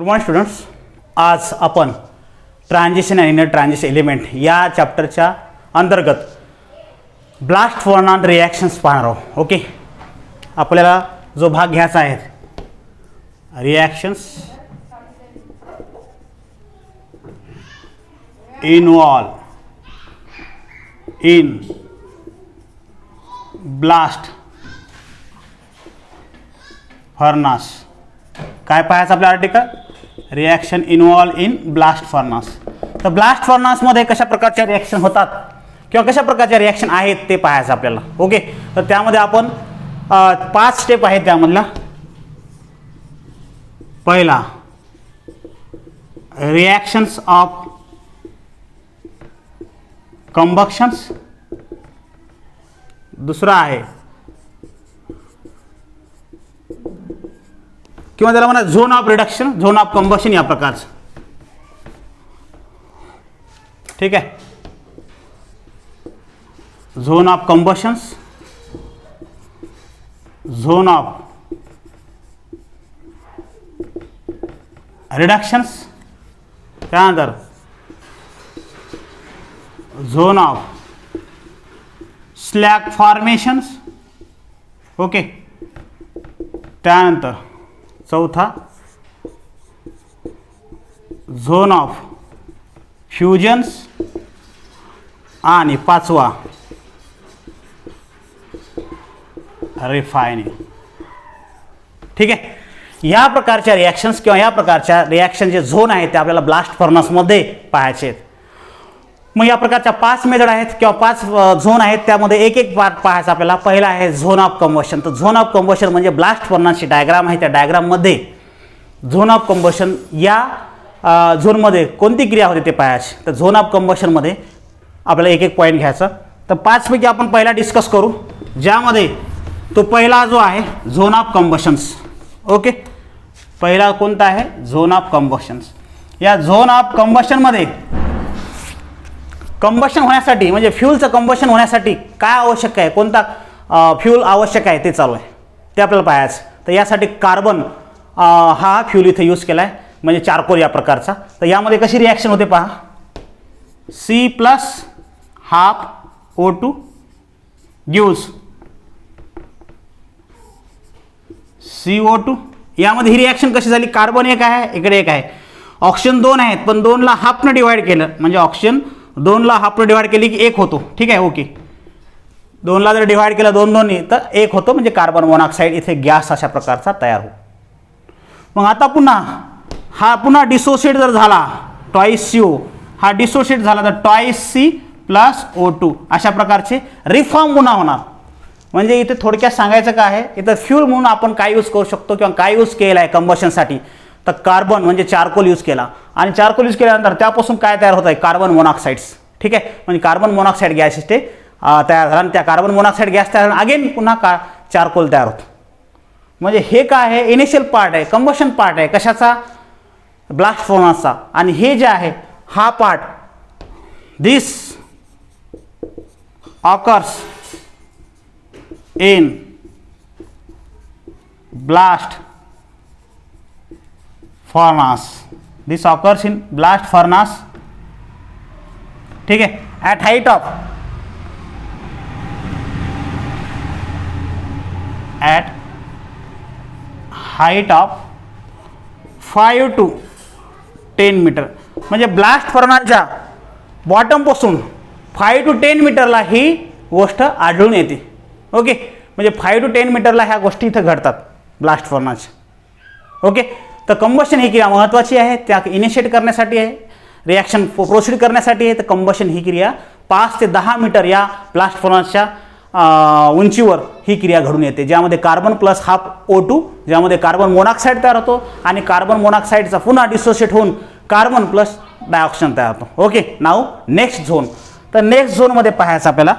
Good morning students. आज आपण transition and inner transition element या चॅप्टरच्या अंतर्गत ब्लास्ट फर्नांड रिॲक्शन्स पाहणार आहोत. ओके, आपल्याला जो भाग घ्यायचा आहे reactions involve in blast furnace. काय पाहायचं आपल्या article? Reaction involve in blast furnace. तर ब्लास्ट फर्नासमध्ये कशा प्रकारच्या रिॲक्शन होतात किंवा कशा प्रकारच्या रिॲक्शन आहेत ते पाहायचं आपल्याला. ओके, तर त्यामध्ये आपण 5 स्टेप आहेत. त्यामधला पहिला रिॲक्शन्स ऑफ कंबक्शन्स, दुसरा आहे किंवा त्याला म्हणा zone of reduction, zone of combustion या प्रकारचं. ठीक आहे, zone of combustions, zone of reductions, त्यानंतर zone of slag formations. Okay, त्यानंतर चौथा झोन ऑफ फ्युजन्स आणि पाचवा रिफायनिंग. ठीक आहे, या प्रकारच्या रिॲक्शन्स किंवा या प्रकारच्या रिॲक्शन जे झोन आहेत ते आपल्याला ब्लास्ट फर्नासमध्ये पाहायचे आहेत. मग या प्रकारच्या 5 मेथड आहेत किंवा 5 झोन आहेत, त्यामध्ये एक एक पार्ट पाहायचा आपल्याला. पहिला आहे झोन ऑफ कंबशन. तर झोन ऑफ कंबशन म्हणजे ब्लास्ट फर्नासची डायग्राम आहे. त्या डायग्राममध्ये झोन ऑफ कंबशन या झोनमध्ये कोणती क्रिया होते ते पाहायचे. तर झोन ऑफ कंबशनमध्ये आपल्याला एक एक पॉईंट घ्यायचा. तर 5 पैकी आपण पहिला डिस्कस करू, ज्यामध्ये तो पहिला जो आहे झोन ऑफ कंबशन्स. ओके, पहिला कोणता आहे? Zone of combustions. या झोन ऑफ कंबशनमध्ये कंबशन होण्यासाठी म्हणजे फ्यूलचं कंबशन होण्यासाठी काय आवश्यक आहे, कोणता फ्यूल आवश्यक आहे ते चालू आहे, ते आपल्याला पाहायचं. तर यासाठी कार्बन हा फ्यूल इथे यूज केला आहे, म्हणजे चारकोल या प्रकारचा. तर यामध्ये कशी रिॲक्शन होते पहा. C+½ gives CO2. यामध्ये ही रिॲक्शन कशी झाली? कार्बन एक आहे, इकडे एक आहे, ऑक्सिजन 2 आहेत, पण 2ला हाफनं डिवाइड केलं म्हणजे ऑक्सिजन 2ला हाफनं डिवाइड केली की 1 होतो. ठीक आहे, ओके, 2ला जर डिवाइड केलं 2 तर 1 होतो, म्हणजे कार्बन मोनॉक्साईड इथे गॅस अशा प्रकारचा तयार हो. मग आता पुन्हा डिसोसिएट जर झाला, ट्वाईस CO हा डिसोसिएट झाला तर ट्वाईस C+O2 अशा प्रकारचे रिफॉर्म पुन्हा होणार. म्हणजे इथे थोडक्यात सांगायचं काय आहे, इथं फ्यूल म्हणून आपण काय यूज करू शकतो किंवा काय यूज केलं आहे कंबशनसाठी. तर कार्बन म्हणजे चारकोल यूज केला, आणि चारकोल यूज केल्यानंतर त्यापासून काय तयार होत आहे? कार्बन मोनॉक्साईड्स. ठीक आहे, म्हणजे कार्बन मोनॉक्साईड गॅस इथे तयार झाला, आणि त्या कार्बन मोनॉक्साईड गॅस तयार झाला, अगेन पुन्हा चारकोल तयार होतो. म्हणजे हे काय आहे? इनिशियल पार्ट आहे, कंबशन पार्ट आहे. कशाचा? ब्लास्ट फर्नासचा. आणि हे जे आहे हा part this occurs in blast furnace. This occurs in blast furnace. ठीक है, at height of 5 to 10 metre. म्हणजे ब्लास्ट फर्नासच्या बॉटम पासून 5 to 10 मीटरला ही गोष्ट आढळून येते. ओके, म्हणजे 5 to 10 मीटरला ह्या गोष्टी इथं घडतात ब्लास्ट फर्नासच्या. ओके, तर कंबशन ही क्रिया महत्त्वाची आहे, त्या इनिशिएट करण्यासाठी आहे, रिॲक्शन प्रोसीड करण्यासाठी आहे. तर कंबशन ही क्रिया 5 ते 10 मीटर या ब्लास्ट फर्नासच्या उंचीवर ही क्रिया घडून येते, ज्यामध्ये कार्बन प्लस हाफ O2, ज्यामध्ये कार्बन मोनॉक्साईड तयार होतो, आणि कार्बन मोनॉक्साईडचा पुन्हा डिसोसिएट होऊन कार्बन प्लस डायऑक्सिजन तयार होतो. Okay, now next zone. तर नेक्स्ट झोनमध्ये पाहायचं आपल्याला.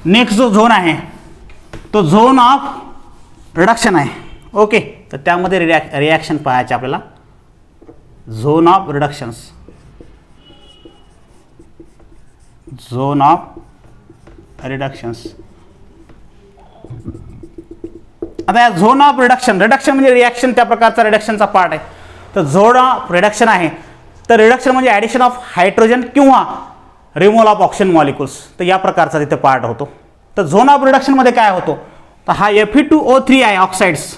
नेक्स्ट जो झोन आहे तो झोन ऑफ रिडक्शन आहे. ओके, तर त्यामध्ये रिॲक्शन पाहायचे आपल्याला. Zone of reductions, zone of reductions. आता या झोन ऑफ रिडक्शन, रिडक्शन म्हणजे रिॲक्शन, त्या प्रकारचा रिडक्शनचा पार्ट आहे. तर झोन ऑफ रिडक्शन आहे, तर रिडक्शन म्हणजे ॲडिशन ऑफ हायड्रोजन किंवा रिमूव्हल ऑफ ऑक्सिजन मॉलिक्युल्स, तर या प्रकारचा तिथे पार्ट होतो. तर झोन ऑफ रिडक्शनमध्ये काय होतो, तर हा Fe2O3 आहे ऑक्साईड्स,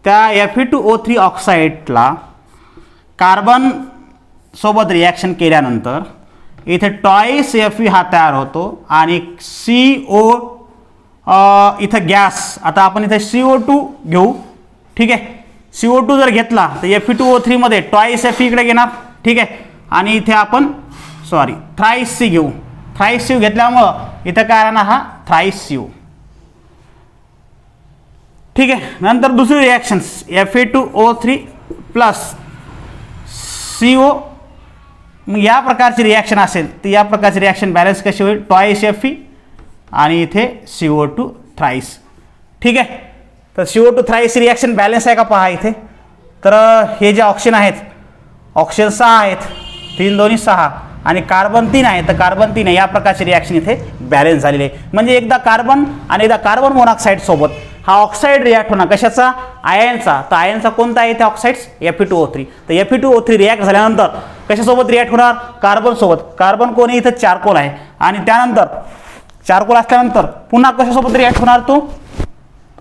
त्या Fe2O3 ऑक्साईडला कार्बन सोबत रिॲक्शन केल्यानंतर इथे टॉईस Fe हा तयार होतो आणि CO इथं गॅस, आता आपण इथे CO2 घेऊ, ठीक आहे. CO2 जर घेतला तर Fe2O3 मध्ये टॉईस Fe इकडे घेणार, ठीक आहे. आणि इथे आपण थ्राईस C घेऊ, थ्राईस C घेतल्यामुळं इथं काय राहणार, हा थ्राईस CO, ठीक आहे. नंतर दुसरी रिॲक्शन्स Fe2O3 प्लस CO, मग या प्रकारची रिॲक्शन असेल तर या प्रकारची रिॲक्शन बॅलन्स कशी होईल, टॉईस Fe आणि इथे CO2 थ्राईस, ठीक आहे. तर CO2 थ्राईस रिॲक्शन बॅलन्स आहे का पहा इथे. तर हे जे ऑक्सिजन आहेत, ऑक्सिजन 6 आहेत, 3 2 6 आणि कार्बन 3 आहे, तर कार्बन 3 आहे, या प्रकारची रिॲक्शन इथे बॅलन्स झालेली आहे. म्हणजे एकदा कार्बन आणि एकदा कार्बन मोनॉक्साईड सोबत हा ऑक्साईड रिॲक्ट होणार, कशाचा, आयनचा. तर आयनचा कोणता आहे इथे ऑक्साईड्स, Fe2O3. तर Fe2O3 रिॲक्ट झाल्यानंतर कशासोबत रिॲक्ट होणार, कार्बन सोबत. कार्बन कोणी इथं चारकोल आहे आणि त्यानंतर चारकोल असल्यानंतर पुन्हा कशासोबत रिॲक्ट होणार, तो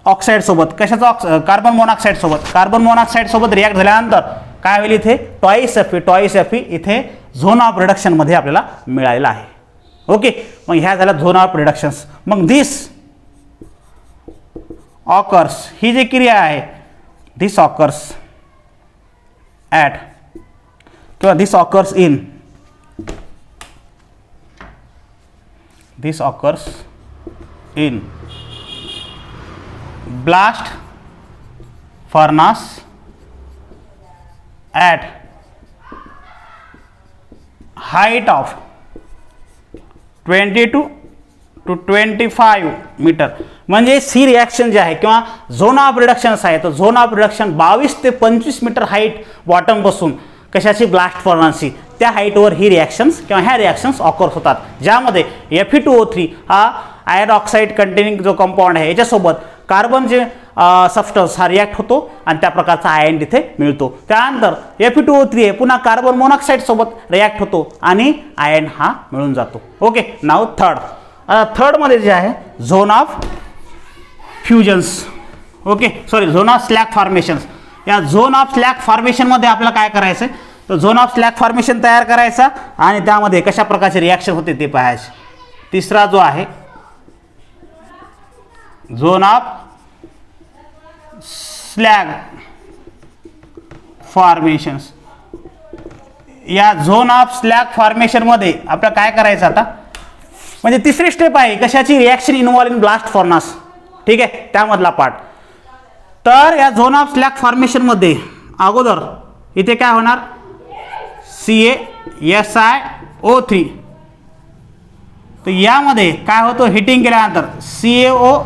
ऑक्साईड सोबत. कशाचा, कार्बन मोनॉक्साईड सोबत. कार्बन मोनॉक्साईड सोबत रिॲक्ट झाल्यानंतर काय होईल इथे, टॉईस Fe इथे झोन ऑफ रिडक्शनमध्ये आपल्याला मिळालेला आहे. ओके, मग ह्या झाल्या झोन ऑफ रिडक्शन्स. मग दिस ऑकर्स, ही जी क्रिया आहे, दिस ऑकर्स ॲट किंवा this occurs in, this occurs in blast furnace at height of 22 to 25 metre. म्हणजे सी रिॲक्शन जे आहे किंवा झोन ऑफ रिडक्शन्स आहे, तर झोन ऑफ रिडक्शन 22 ते 25 मीटर हाईट बॉटम बसून कशाची, ब्लास्ट फर्नासची, त्या हाईटवर ही रिॲक्शन्स किंवा ह्या रिॲक्शन्स ऑकर्स होतात, ज्यामध्ये Fe2O3 हा आयर्न ऑक्साईड कंटेनिंग जो कंपाऊंड आहे याच्यासोबत कार्बन जे सबस्टन्स हा रिॲक्ट होतो आणि त्या प्रकारचा आयन तिथे मिळतो. त्यानंतर Fe2O3 आहे पुन्हा कार्बन मोनॉक्साईड सोबत रिॲक्ट होतो आणि आयन हा मिळून जातो. ओके, नाव थर्डमध्ये जे आहे zone of fusions, okay zone of slag formations. या झोन ऑफ स्लॅग फॉर्मेशनमध्ये आपल्याला काय करायचं आहे, तर झोन ऑफ स्लॅग फॉर्मेशन तयार करायचा आणि त्यामध्ये कशा प्रकारचे रिॲक्शन होते ते पाहायचे. तिसरा जो आहे झोन ऑफ स्लॅग फॉर्मेशन्स. या झोन ऑफ स्लॅग फॉर्मेशनमध्ये आपल्याला काय करायचं आता, म्हणजे तिसरी स्टेप आहे कशाची, reaction involve in blast furnace, ठीक आहे, त्यामधला पार्ट. तर या झोन ऑफ स्लॅग फॉर्मेशनमध्ये अगोदर इथे काय होणार, CaSiO3. तर यामध्ये काय होतं, हिटिंग केल्यानंतर CaO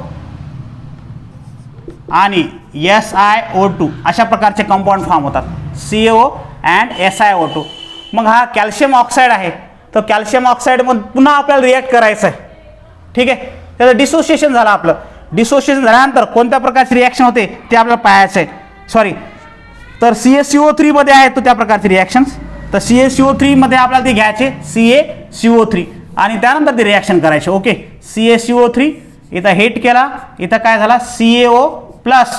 आणि SiO2 अशा प्रकारचे कंपाऊंड फॉर्म होतात, CaO अँड SiO2. मग हा कॅल्शियम ऑक्साईड आहे, तर कॅल्शियम ऑक्साईडमध्ये पुन्हा आपल्याला रिॲक्ट करायचं आहे, ठीक आहे. त्याचं डिसोसिएशन झालं. आपलं डिसोसिएशन झाल्यानंतर कोणत्या प्रकारची रिॲक्शन होते ते आपल्याला पाहायचं आहे. तर CaCO3 मध्ये आहे तो त्या प्रकारचे रिॲक्शन्स. तर CaCO3 मध्ये आपल्याला ते घ्यायचे CaCO3 आणि त्यानंतर ते रिॲक्शन करायचे. ओके, CaCO3 इथं हिट केला, इथं काय झाला CaO प्लस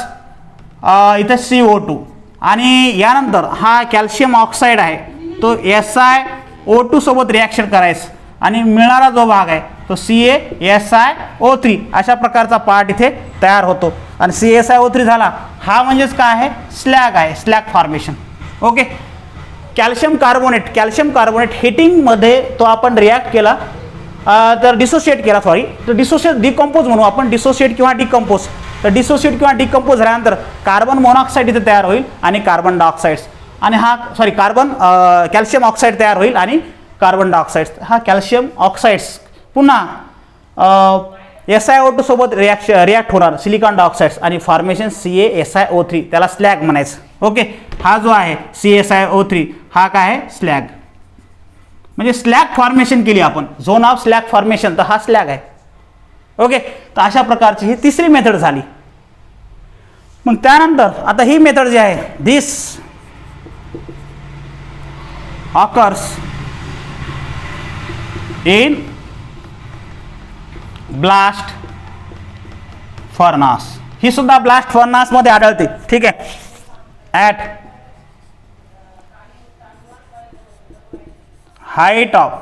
इथं CO2 आणि यानंतर हा कॅल्शियम ऑक्साईड आहे तो SiO2 सोबत रिॲक्शन करायचं आणि मिळणारा जो भाग आहे तो CaSiO3 अशा प्रकारचा पार्ट इथे तयार होतो. आणि CaSiO3 झाला, हा म्हणजेच काय आहे, स्लॅग आहे, slag formation. Okay, calcium carbonate हिटिंगमध्ये तो आपण रिॲक्ट केला, तर डिसोशिएट केला, तर डिकम्पोज म्हणू आपण, डिसोशिएट किंवा डिकम्पोज. तर डिसोशिएट किंवा डिकम्पोज झाल्यानंतर कार्बन मोनॉक्साईड इथे तयार होईल आणि कार्बन डायऑक्साईड्स आणि कॅल्शियम ऑक्साईड तयार होईल आणि कार्बन डायऑक्साईड्स. हा कॅल्शियम ऑक्साईड्स पुन्हा SiO2 सोबत रिॲक्ट होणार, सिलिकॉन डायऑक्साईड्स आणि फॉर्मेशन CaSiO3, त्याला स्लॅग म्हणायचं. ओके, हा जो आहे CaSiO3 हा काय आहे, स्लॅग. म्हणजे स्लॅग फॉर्मेशन केली आपण, झोन ऑफ स्लॅग फॉर्मेशन, तर हा स्लॅग आहे. ओके, तर अशा प्रकारची ही तिसरी मेथड झाली. मग त्यानंतर आता ही मेथड जी आहे, दिस ऑकर्स इन ब्लास्ट फर्नास, ही सुद्धा ब्लास्ट फर्नास मध्ये आढळते. ठीक आहे. ॲट हाईट ऑफ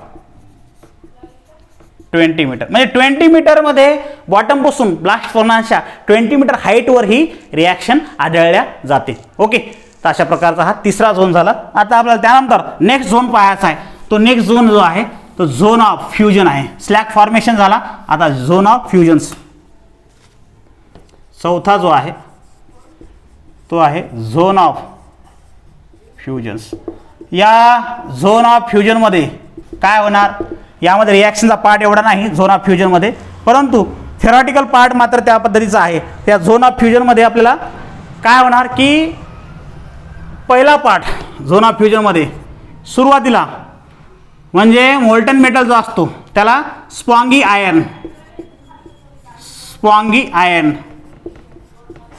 20 मीटर, म्हणजे 20 मीटरमध्ये बॉटम पासून ब्लास्ट फर्नासच्या 20 मीटर हाईटवर ही रिॲक्शन आढळल्या जाते. ओके. तर अशा प्रकारचा हा तिसरा झोन झाला. आता आपल्याला त्यानंतर नेक्स्ट झोन पाहायचा आहे. तो नेक्स्ट झोन जो आहे तो झोन ऑफ फ्युजन आहे. स्लॅग फॉर्मेशन झाला, आता झोन ऑफ फ्युजन्स. चौथा जो आहे तो आहे झोन ऑफ फ्युजन्स. या झोन ऑफ फ्युजनमध्ये काय होणार, यामध्ये रिॲक्शनचा पार्ट एवढा नाही झोन ऑफ फ्युजनमध्ये, परंतु थेरॉटिकल पार्ट मात्र त्या पद्धतीचा आहे. त्या झोन ऑफ फ्युजनमध्ये आपल्याला काय होणार की पहिला पार्ट झोन ऑफ फ्युजनमध्ये सुरुवातीला म्हणजे मोल्टन मेटल जो असतो त्याला स्पॉन्गी आयर्न,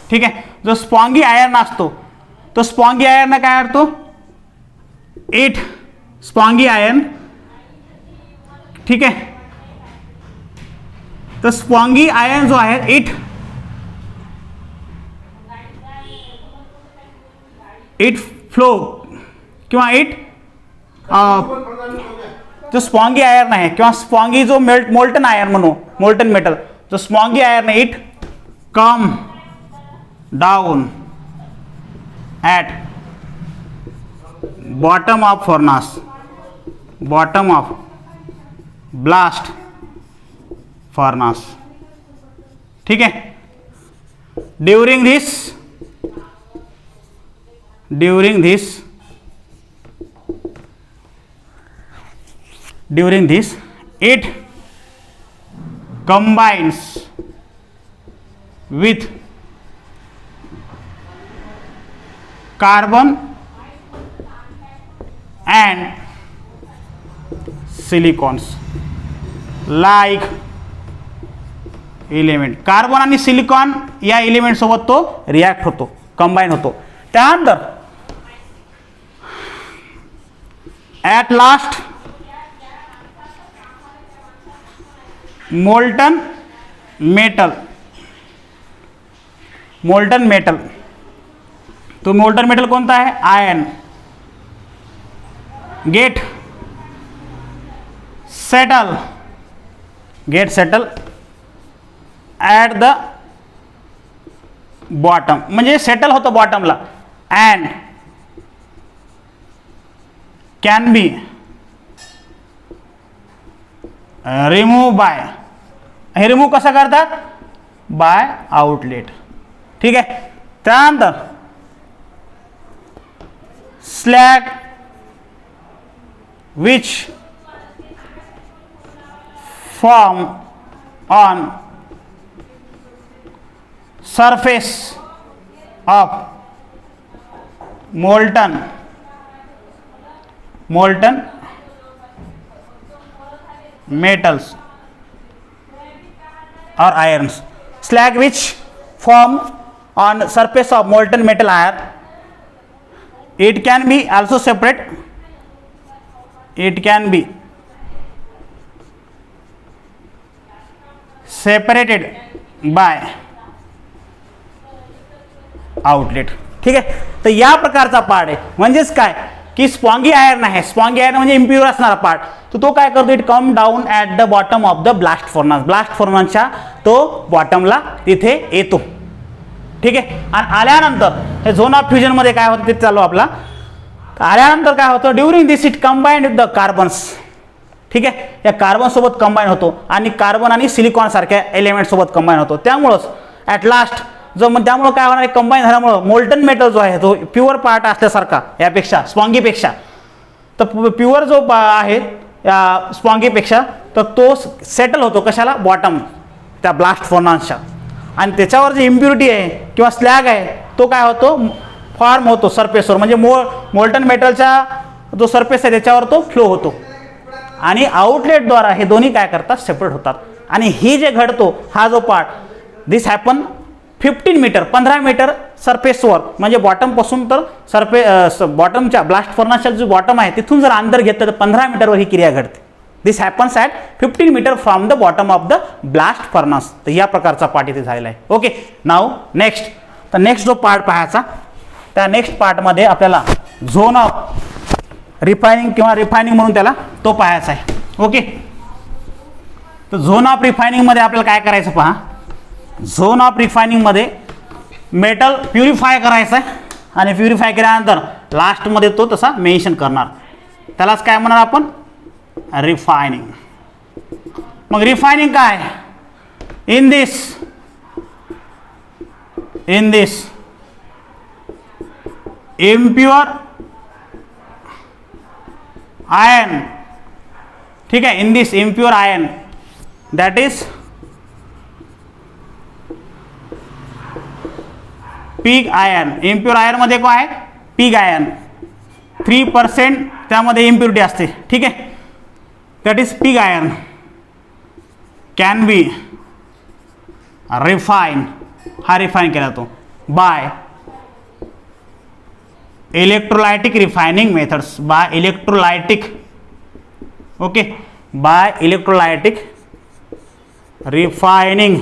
ठीक आहे. जो स्पॉन्गी आयर्न असतो तो स्पॉन्गी आयर्न काय करतो, इट स्पॉन्गी आयर्न, ठीक आहे. तर स्पॉन्गी आयर्न जो आहे इट फ्लो किंवा इट जो स्पॉन्गी आयर्न आहे किंवा स्पॉन्गी जो मोल्टन आयर्न म्हणू, मोल्टन मेटल जो spongy iron it come down at bottom of furnace, bottom of blast furnace. ठीक आहे. During this it combines with carbon and silicons like element. Carbon आणि silicon या element सोबत तो react होतो, combine होतो. त्यानंतर ॲट लास्ट मोल्टन मेटल, तो मोल्टन मेटल कोणता आहे, iron, get settle at the bottom, म्हणजे सेटल होतं बॉटमला, and can be remove bye, हे रिमूव्ह कसं करतात, बाय आउटलेट. ठीक आहे. त्यानंतर slag which form on surface of molten metals or irons. Slag which form on surface of molten metal iron, it can be also separate, it can be separated by outlet. ठीक आहे. तर या प्रकारचा part आहे. म्हणजेच काय की spongy iron आहे, स्पॉन्गी आयर्न म्हणजे इम्प्युअर असणारा पार्ट, तर तो काय करतो, it come down at the bottom of the blast furnace, blast फर्नासच्या तो बॉटमला तिथे येतो. ठीक आहे. आणि आल्यानंतर हे झोन ऑफ फ्युजन मध्ये काय होतं ते चालू आपला. आल्यानंतर काय होतं, during this it combined with the carbons. ठीक आहे. या कार्बन सोबत कंबाईन होतो आणि कार्बन आणि सिलिकॉन सारख्या एलिमेंट सोबत कंबाईन होतो. त्यामुळंच ॲट लास्ट जो त्यामुळे काय होणार आहे, कंबाईन झाल्यामुळं मोल्टन मेटल जो आहे तो प्युअर पार्ट असल्यासारखा यापेक्षा स्पॉन्गीपेक्षा, तर प्युअर जो आहे या स्पॉन्गीपेक्षा तर तो सेटल होतो कशाला, बॉटम त्या ब्लास्ट फर्नासच्या. आणि त्याच्यावर जी इम्प्युरिटी आहे किंवा स्लॅग आहे तो काय होतो, फॉर्म होतो सरफेसवर, म्हणजे मोल्टन मेटलचा जो सरफेस आहे त्याच्यावर तो फ्लो होतो आणि आउटलेटद्वारा हे दोन्ही काय करतात, सेपरेट होतात. आणि ही जे घडतो हा जो पार्ट, दिस हॅपन 15 मीटर सरफेसवर म्हणजे बॉटमपासून तर बॉटमच्या ब्लास्ट फर्नासच्या जो बॉटम आहे तिथून जर अंतर घेतलं तर 15 मीटरवर ही क्रिया घडते. This happens at 15 metre from the bottom of the blast furnace. तर या प्रकारचा पार्ट इथे झालेला आहे. Okay, now next. तर नेक्स्ट जो पार्ट पाहायचा, त्या नेक्स्ट पार्टमध्ये आपल्याला झोन ऑफ रिफायनिंग किंवा रिफायनिंग म्हणून त्याला तो पाहायचा आहे. ओके, तर झोन ऑफ रिफायनिंगमध्ये आपल्याला काय करायचं पहा. झोन ऑफ रिफायनिंगमध्ये मेटल प्युरिफाय करायचं आहे आणि प्युरिफाय केल्यानंतर लास्टमध्ये तो तसा मेन्शन करणार. त्यालाच काय म्हणणार आपण, रिफायनिंग. मग रिफायनिंग काय, इन दिस इम्प्युअर आयन. ठीक आहे, in this impure iron that is pig iron. Impure आयनमध्ये काय आहे, पिग आयन. 3% त्यामध्ये इम्प्युरिटी असते. ठीक आहे, that is pig iron can be refine. हा रिफाईन केला जातो by electrolytic refining methods. By electrolytic. Okay, by electrolytic refining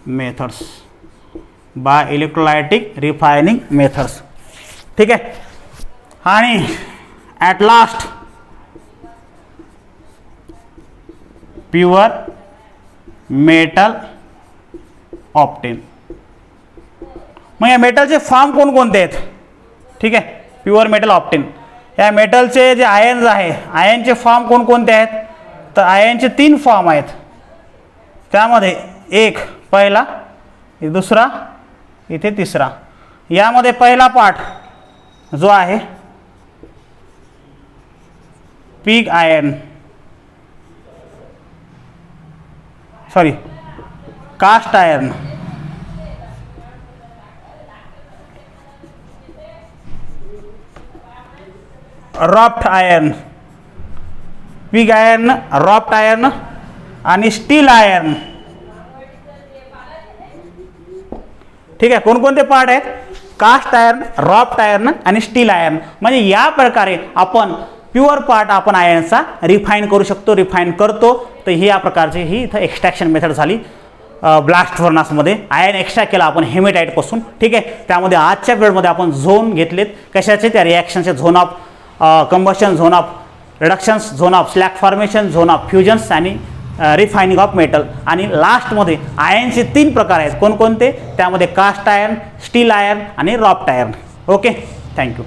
methods. By electrolytic refining methods. ठीक आहे, आणि at last pure metal obtain. मग या मेटलचे फॉर्म कोणकोणते आहेत. ठीक आहे, प्युअर मेटल ऑप्टेन. या मेटलचे जे आयन्स आहे, आयनचे फॉर्म कोणकोणते आहेत, तर आयनचे 3 फॉर्म आहेत. त्यामध्ये एक पहिला, दुसरा, इथे तिसरा. यामध्ये पहिला पार्ट जो आहे pig iron, sorry cast iron. Wrought iron, pig iron, wrought iron आणि स्टील आयर्न. ठीक आहे, कोणकोणते पार्ट आहेत, कास्ट आयर्न, रॉफ्ट आयर्न आणि स्टील आयर्न. म्हणजे या प्रकारे आपण प्युअर पार्ट आपण आयर्नचा रिफाईन करू शकतो, रिफाईन करतो. तर ही या प्रकारची ही इथं एक्स्ट्रॅक्शन मेथड झाली ब्लास्ट फर्नासमध्ये. आयर्न एक्स्ट्रॅक्ट केला आपण हेमेटाईटपासून. ठीक आहे, त्यामध्ये आजच्या पिरियडमध्ये आपण झोन घेतलेत कशाचे, त्या रिॲक्शनचे. Zone of combustion, zone of reductions, zone of slag formation, zone of fusions आणि रिफायनिंग ऑफ मेटल. आणि लास्टमध्ये आयर्नचे 3 प्रकार आहेत. कोणकोणते, त्यामध्ये कास्ट आयर्न, स्टील आयर्न आणि रॉफ्ट आयर्न. Okay, thank you.